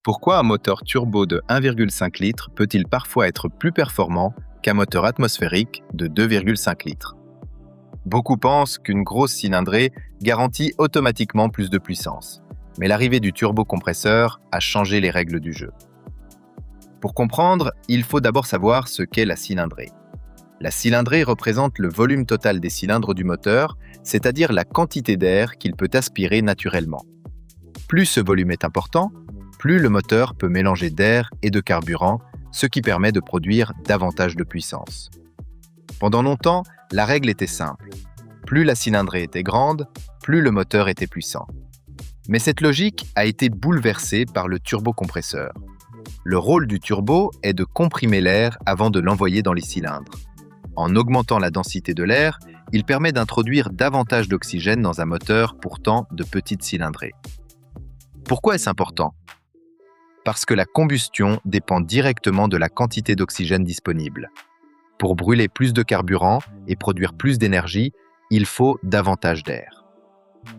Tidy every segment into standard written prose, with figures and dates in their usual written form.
Pourquoi un moteur turbo de 1,5 litres peut-il parfois être plus performant qu'un moteur atmosphérique de 2,5 litres? Beaucoup pensent qu'une grosse cylindrée garantit automatiquement plus de puissance, mais l'arrivée du turbocompresseur a changé les règles du jeu. Pour comprendre, il faut d'abord savoir ce qu'est la cylindrée. La cylindrée représente le volume total des cylindres du moteur, c'est-à-dire la quantité d'air qu'il peut aspirer naturellement. Plus ce volume est important, plus le moteur peut mélanger d'air et de carburant, ce qui permet de produire davantage de puissance. Pendant longtemps, la règle était simple. Plus la cylindrée était grande, plus le moteur était puissant. Mais cette logique a été bouleversée par le turbocompresseur. Le rôle du turbo est de comprimer l'air avant de l'envoyer dans les cylindres. En augmentant la densité de l'air, il permet d'introduire davantage d'oxygène dans un moteur pourtant de petite cylindrée. Pourquoi est-ce important? Parce que la combustion dépend directement de la quantité d'oxygène disponible. Pour brûler plus de carburant et produire plus d'énergie, il faut davantage d'air.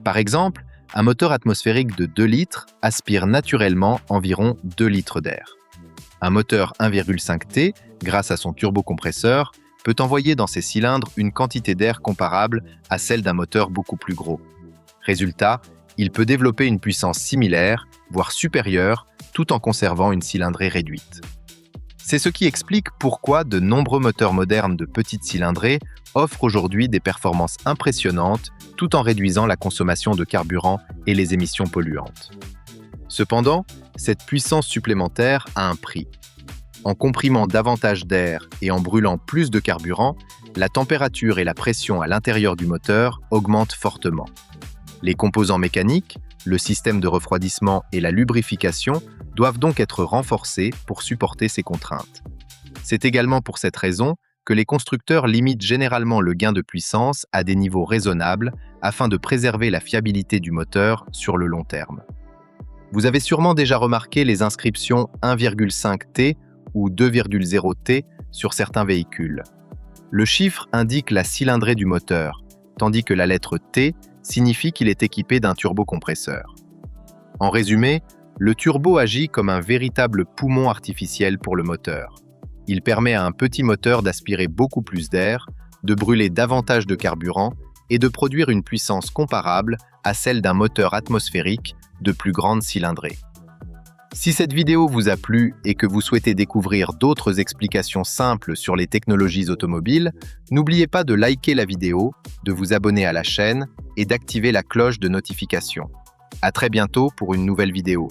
Par exemple, un moteur atmosphérique de 2 litres aspire naturellement environ 2 litres d'air. Un moteur 1,5 T, grâce à son turbocompresseur, peut envoyer dans ses cylindres une quantité d'air comparable à celle d'un moteur beaucoup plus gros. Résultat, il peut développer une puissance similaire, voire supérieure, tout en conservant une cylindrée réduite. C'est ce qui explique pourquoi de nombreux moteurs modernes de petite cylindrée offrent aujourd'hui des performances impressionnantes tout en réduisant la consommation de carburant et les émissions polluantes. Cependant, cette puissance supplémentaire a un prix. En comprimant davantage d'air et en brûlant plus de carburant, la température et la pression à l'intérieur du moteur augmentent fortement. Les composants mécaniques, le système de refroidissement et la lubrification doivent donc être renforcés pour supporter ces contraintes. C'est également pour cette raison que les constructeurs limitent généralement le gain de puissance à des niveaux raisonnables afin de préserver la fiabilité du moteur sur le long terme. Vous avez sûrement déjà remarqué les inscriptions 1,5 T ou 2,0 T sur certains véhicules. Le chiffre indique la cylindrée du moteur, tandis que la lettre T signifie qu'il est équipé d'un turbocompresseur. En résumé, le turbo agit comme un véritable poumon artificiel pour le moteur. Il permet à un petit moteur d'aspirer beaucoup plus d'air, de brûler davantage de carburant et de produire une puissance comparable à celle d'un moteur atmosphérique de plus grande cylindrée. Si cette vidéo vous a plu et que vous souhaitez découvrir d'autres explications simples sur les technologies automobiles, n'oubliez pas de liker la vidéo, de vous abonner à la chaîne et d'activer la cloche de notification. À très bientôt pour une nouvelle vidéo.